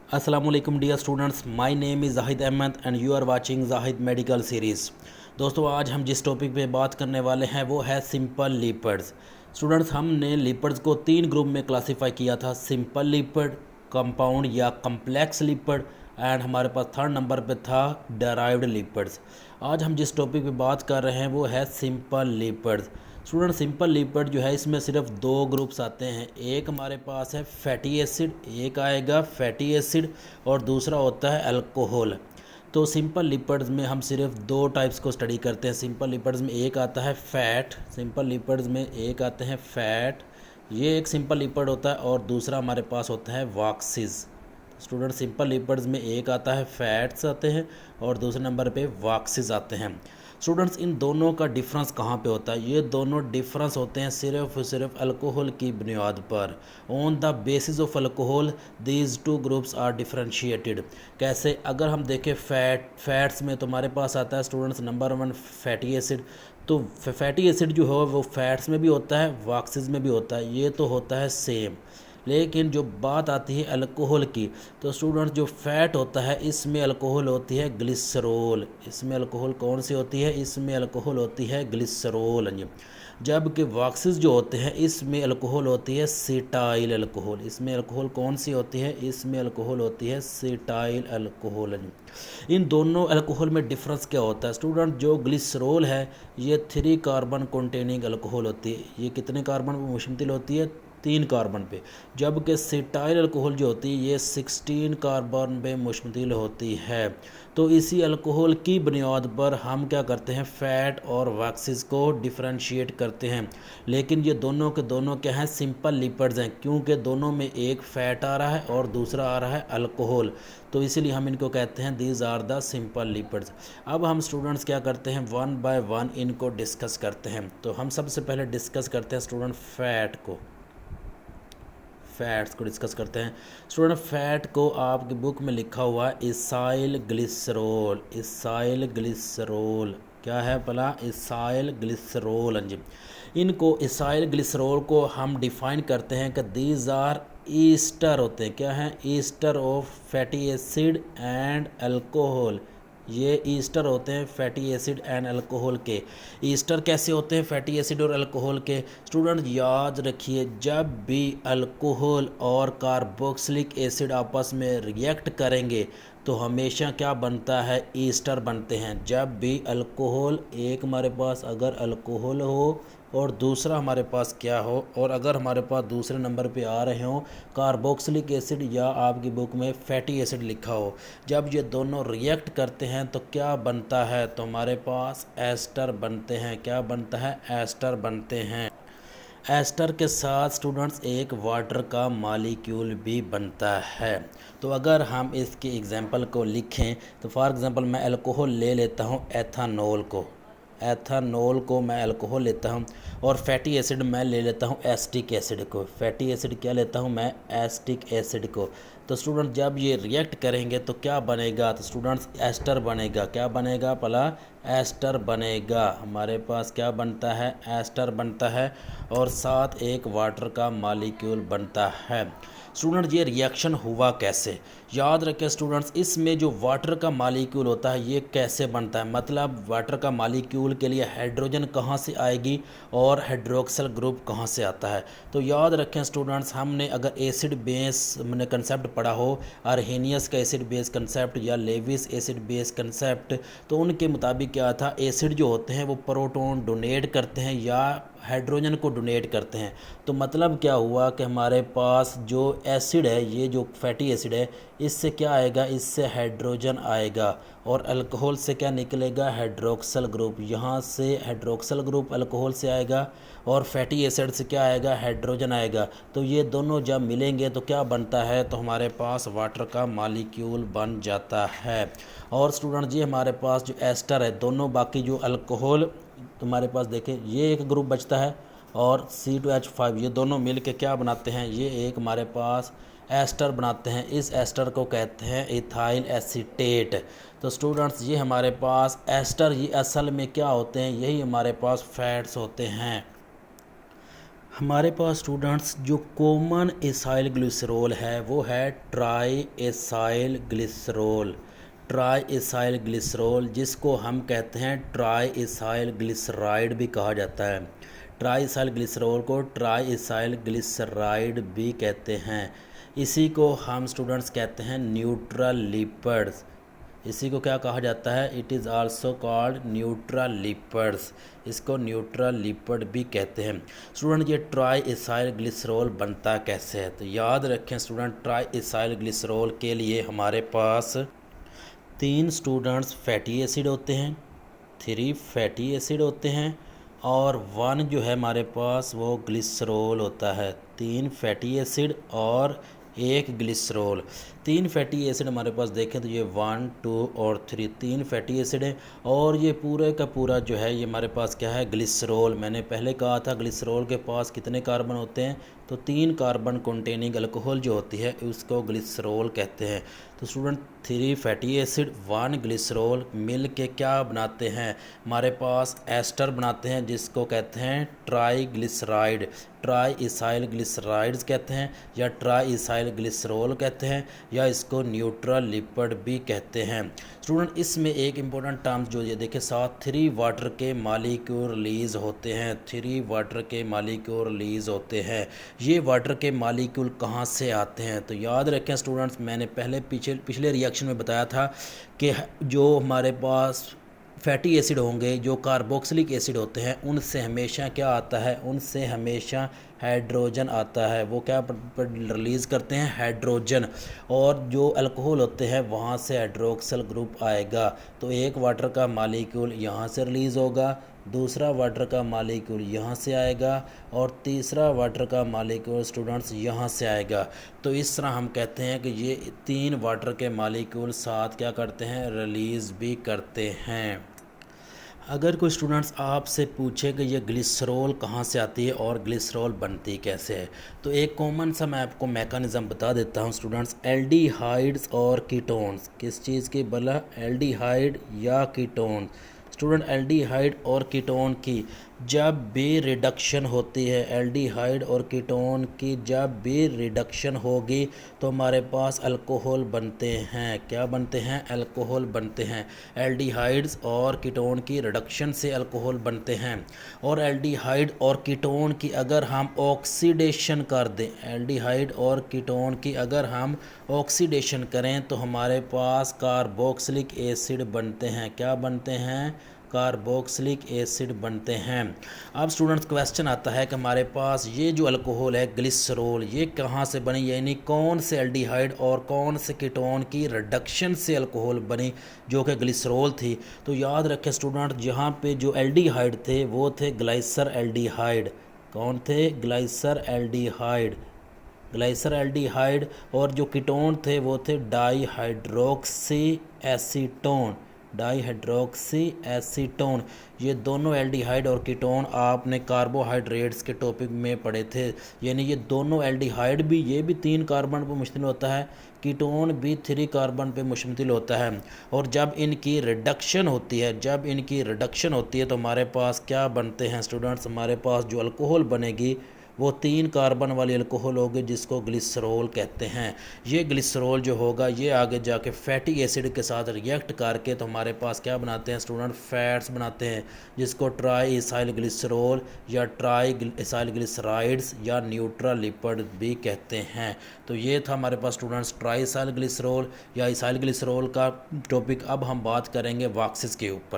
Assalamualaikum dear students, my name is Zahid Ahmed and you are watching Zahid Medical Series। दोस्तों आज हम जिस topic पे बात करने वाले हैं वो है सिंपल लिपिड्स। स्टूडेंट्स हमने लिपिड्स को 3 ग्रुप में क्लासीफाई किया था, सिंपल लिपिड, कंपाउंड या कम्प्लेक्स लिपिड एंड हमारे पास थर्ड नंबर पे था डेराइव्ड लिपिड्स। आज हम जिस टॉपिक पे बात कर रहे हैं वो है simple lipids. Student simple lipid जो है इसमें सिर्फ 2 ग्रुप्स आते हैं, एक हमारे पास है फैटी एसिड, एक आएगा फैटी एसिड और दूसरा होता है अल्कोहल। तो सिंपल लिपिड्स में हम सिर्फ 2 टाइप्स को स्टडी करते हैं। सिंपल लिपिड्स में एक आता है फैट, सिंपल लिपिड्स में एक आते हैं फैट, ये एक सिंपल लिपिड होता है, और दूसरा हमारे पास होता है वॉक्सीज। स्टूडेंट सिंपल लिपिड्स में एक आता है फैट्स आते हैं और दूसरे नंबर पे वॉक्सीज आते हैं। स्टूडेंट्स इन दोनों का डिफरेंस कहाँ पे होता है? ये दोनों डिफरेंस होते हैं सिर्फ अल्कोहल की बुनियाद पर। On the basis of alcohol these 2 groups are differentiated. कैसे? अगर हम देखें फैट्स में तो हमारे पास आता है स्टूडेंट्स नंबर 1 फैटी एसिड। तो फैटी एसिड जो है वो फैट्स में भी होता है, वॉक्सीज में भी होता है, ये तो होता है सेम। लेकिन जो बात आती है अल्कोहल की, तो स्टूडेंट जो फैट होता है इसमें अल्कोहल होती है ग्लिसरॉल। इसमें अल्कोहल कौन सी होती है? इसमें अल्कोहल होती है ग्लिसरॉल। जबकि वॉक्सीज जो होते हैं इसमें अल्कोहल होती है सीटाइल अल्कोहल। इसमें अल्कोहल कौन सी होती है? इसमें अल्कोहल होती है सीटाइल अल्कोहल। इन दोनों अल्कोहल में डिफरेंस क्या होता है? स्टूडेंट जो ग्लिसरॉल है ये 3 कार्बन कंटेनिंग अल्कोहल होती है। ये कितने कार्बन पर मुश्तमिल होती है? 3 कार्बन पे। जबकि सीटाइल अल्कोहल जो होती है ये 16 कार्बन पे मुश्तमिल होती है। तो इसी अल्कोहल की बुनियाद पर हम क्या करते हैं? फैट और वॉक्सीज को डिफरेंशिएट करते हैं। लेकिन ये दोनों के दोनों क्या हैं? सिंपल लिपिड्स हैं, क्योंकि दोनों में एक फैट आ रहा है और दूसरा आ रहा है अल्कोहल। तो इसीलिए हम इनको कहते हैं these are the simple lipids. अब हम स्टूडेंट्स क्या करते हैं? 1 बाय 1 इनको डिस्कस करते हैं। तो हम सबसे पहले डिस्कस करते हैं स्टूडेंट फैट्स को डिस्कस करते हैं। स्टूडेंट फैट को आपकी बुक में लिखा हुआ है इसाइल ग्लिसरॉल। इसाइल ग्लिसरॉल क्या है भला? इसाइल ग्लिसरॉल। जी इनको इसाइल ग्लिसरॉल को हम डिफाइन करते हैं कि दीज आर ईस्टर होते हैं। क्या हैं? Ester of fatty acid and alcohol. ये ईस्टर होते हैं फैटी एसिड एंड अल्कोहल के। ईस्टर कैसे होते हैं फैटी एसिड और अल्कोहल के? स्टूडेंट याद रखिए, जब भी अल्कोहल और कार्बोक्सिलिक एसिड आपस में रिएक्ट करेंगे तो हमेशा क्या बनता है? ईस्टर बनते हैं। जब भी अल्कोहल, एक हमारे पास अगर अल्कोहल हो और दूसरा हमारे पास क्या हो, और अगर हमारे पास दूसरे नंबर पे आ रहे हो कार्बोक्सिलिक एसिड या आपकी बुक में फैटी एसिड लिखा हो, जब ये दोनों रिएक्ट करते हैं तो क्या बनता है? तो हमारे पास एस्टर बनते हैं। क्या बनता है? एस्टर बनते हैं। एस्टर के साथ स्टूडेंट्स एक वाटर का मालिक्यूल भी बनता है। तो अगर हम इसके एग्जांपल को लिखें तो फॉर एग्जांपल मैं अल्कोहल ले लेता हूँ, एथानॉल को मैं अल्कोहल लेता हूँ, और फैटी एसिड मैं ले लेता हूँ एसिटिक एसिड को। फैटी एसिड क्या लेता हूँ मैं? एसिटिक एसिड को। तो स्टूडेंट जब ये रिएक्ट करेंगे तो क्या बनेगा? तो स्टूडेंट्स एस्टर बनेगा। क्या बनेगा भला? एस्टर बनेगा। हमारे पास क्या बनता है? एस्टर बनता है, और साथ एक वाटर का मॉलिक्यूल बनता है। स्टूडेंट ये रिएक्शन हुआ कैसे? याद रखें स्टूडेंट्स, इसमें जो वाटर का मॉलिक्यूल होता है ये कैसे बनता है? मतलब वाटर का मॉलिक्यूल के लिए हाइड्रोजन कहाँ से आएगी और हाइड्रोक्सिल ग्रुप कहाँ से आता है? तो याद रखें स्टूडेंट्स, हमने अगर एसिड बेस हमने कंसेप्ट पढ़ा हो, अर्हेनियस का एसिड बेस कंसेप्ट या लेविस एसिड बेस कंसेप्ट, तो उनके मुताबिक क्या था? एसिड जो होते हैं वो प्रोटॉन डोनेट करते हैं या हाइड्रोजन को डोनेट करते हैं। तो मतलब क्या हुआ कि हमारे पास जो एसिड है, ये जो फैटी एसिड है, इससे क्या आएगा? इससे हाइड्रोजन आएगा, और अल्कोहल से क्या निकलेगा? Hydroxyl group. यहाँ से हाइड्रोक्सिल ग्रुप अल्कोहल से आएगा और फैटी एसिड से क्या आएगा? हाइड्रोजन आएगा। तो ये दोनों जब मिलेंगे तो क्या बनता है? तो हमारे पास वाटर का मॉलिक्यूल बन जाता है। और स्टूडेंट जी हमारे पास जो एस्टर है, दोनों बाकी जो अल्कोहल तुम्हारे पास देखें, ये एक ग्रुप बचता है, और C2H5 ये दोनों मिल के क्या बनाते हैं? ये एक हमारे पास एस्टर बनाते हैं। इस एस्टर को कहते हैं इथाइल एसीटेट। तो स्टूडेंट्स ये हमारे पास एस्टर ये असल में क्या होते हैं? यही हमारे पास फैट्स होते हैं। हमारे पास स्टूडेंट्स जो कॉमन एसाइल ग्लिसरॉल है वो है try acyl glycerol. Try acyl glycerol जिसको हम कहते हैं ट्राई एसाइल ग्लिसराइड भी कहा जाता है। ट्राई एसाइल ग्लिसरॉल को ट्राई एसाइल ग्लिसराइड भी कहते हैं। इसी को हम स्टूडेंट्स कहते हैं न्यूट्रल लिपिड्स। इसी को क्या कहा जाता है? It is also called neutral lipids. इसको न्यूट्रल लिपिड भी कहते हैं। स्टूडेंट ये ट्राई एसाइल ग्लिसरॉल बनता कैसे है? तो याद रखें स्टूडेंट, ट्राई एसाइल ग्लिसरॉल के लिए हमारे पास 3 स्टूडेंट्स फैटी एसिड होते हैं, 3 फैटी एसिड होते हैं और 1 जो है हमारे पास वो ग्लिसरॉल होता है। 3 फैटी एसिड और 1 ग्लिसरॉल। 3 फैटी एसिड हमारे पास देखें तो ये 1, 2 और 3 3 फैटी एसिड है और ये पूरे का पूरा जो है ये हमारे पास क्या है? ग्लिसरॉल। मैंने पहले कहा था ग्लिसरॉल के पास कितने कार्बन होते हैं? तो 3 कार्बन कंटेनिंग अल्कोहल जो होती है उसको ग्लिसरॉल कहते हैं। तो स्टूडेंट 3 फैटी एसिड 1 ग्लिसरॉल मिल के क्या बनाते हैं? हमारे पास एस्टर बनाते हैं जिसको कहते हैं ट्राई ग्लिसराइड। ट्राई इसाइल ग्लिसराइड्स कहते हैं या ट्राई इसाइल ग्लिसरॉल कहते हैं या इसको न्यूट्रल लिपिड भी कहते हैं। स्टूडेंट इसमें एक इम्पोर्टेंट टर्म्स जो ये देखें साथ 3 वाटर के मालिक्यूल रिलीज़ होते हैं। 3 वाटर के मालिक्यूल रिलीज़ होते हैं। ये वाटर के मालिक्यूल कहाँ से आते हैं? तो याद रखें स्टूडेंट्स, मैंने पहले पिछले रिएक्शन में बताया था कि जो हमारे पास फैटी एसिड होंगे, जो कार्बोक्सिलिक एसिड होते हैं, उनसे हमेशा क्या आता है? उनसे हमेशा हाइड्रोजन आता है। वो क्या रिलीज़ करते हैं? हाइड्रोजन। और जो अल्कोहल होते हैं वहाँ से हाइड्रोक्सल ग्रुप आएगा। तो एक वाटर का मालिक्यूल यहाँ से रिलीज़ होगा, दूसरा वाटर का मालिक्यूल यहाँ से आएगा और तीसरा वाटर का मालिक्यूल स्टूडेंट्स यहाँ से आएगा। तो इस तरह हम कहते हैं कि ये 3 वाटर के मालिक्यूल साथ क्या करते हैं? रिलीज़ भी करते हैं। अगर कोई स्टूडेंट्स आपसे पूछे कि ये ग्लिसरॉल कहाँ से आती है और ग्लिसरॉल बनती कैसे है, तो एक कॉमन सा मैं आपको मैकेनिज़्म बता देता हूँ स्टूडेंट्स। एल्डिहाइड्स और कीटोन्स, किस चीज़ की बोला? एल्डिहाइड या कीटोन। स्टूडेंट एल्डिहाइड और कीटोन की जब भी रिडक्शन होती है, एल्डिहाइड और कीटोन की जब भी रिडक्शन होगी तो हमारे पास अल्कोहल बनते हैं। क्या बनते हैं? अल्कोहल बनते हैं। एल्डिहाइड्स और कीटोन की रिडक्शन से अल्कोहल बनते हैं। और एल्डिहाइड और कीटोन की अगर हम ऑक्सीडेशन कर दें, एल्डिहाइड और कीटोन की अगर हम ऑक्सीडेशन करें तो हमारे पास कार्बोक्सिलिक एसिड बनते हैं। क्या बनते हैं? कार्बोक्सिलिक एसिड बनते हैं। अब स्टूडेंट्स क्वेश्चन आता है कि हमारे पास ये जो अल्कोहल है ग्लिसरॉल, ये कहाँ से बनी? यानी कौन से एल्डिहाइड और कौन से कीटोन की रिडक्शन से अल्कोहल बनी जो कि ग्लिसरॉल थी? तो याद रखें स्टूडेंट, जहाँ पे जो एल्डिहाइड थे वो थे ग्लाइसर एल्डिहाइड। कौन थे? ग्लाइसर एल्डिहाइड। ग्लाइसर एल्डिहाइड। और जो कीटोन थे वो थे डाईहाइड्रोक्सी एसीटोन। Dihydroxy acetone. ये दोनों एल्डिहाइड और कीटोन आपने कार्बोहाइड्रेट्स के टॉपिक में पढ़े थे। यानी ये दोनों एल्डिहाइड भी, ये भी 3 कार्बन पर मुश्तमिल होता है, कीटोन भी 3 कार्बन पे मुश्तमिल होता है। और जब इनकी रिडक्शन होती है, जब इनकी रिडक्शन होती है तो हमारे पास क्या बनते हैं स्टूडेंट्स? हमारे पास जो अल्कोहल बनेगी वो 3 कार्बन वाली अल्कोहल होगी जिसको ग्लिसरॉल कहते हैं। ये ग्लिसरॉल जो होगा ये आगे जाके फैटी एसिड के साथ रिएक्ट करके तो हमारे पास क्या बनाते हैं स्टूडेंट? फैट्स बनाते हैं जिसको ट्राई इसाइल ग्लिसरॉल या ट्राई इसाइल ग्लिसराइड्स या न्यूट्रल लिपिड भी कहते हैं। तो ये था हमारे पास स्टूडेंट्स ट्राई इसाइल ग्लिसरॉल या इसाइल ग्लिसरॉल का टॉपिक। अब हम बात करेंगे वॉक्सेस के ऊपर।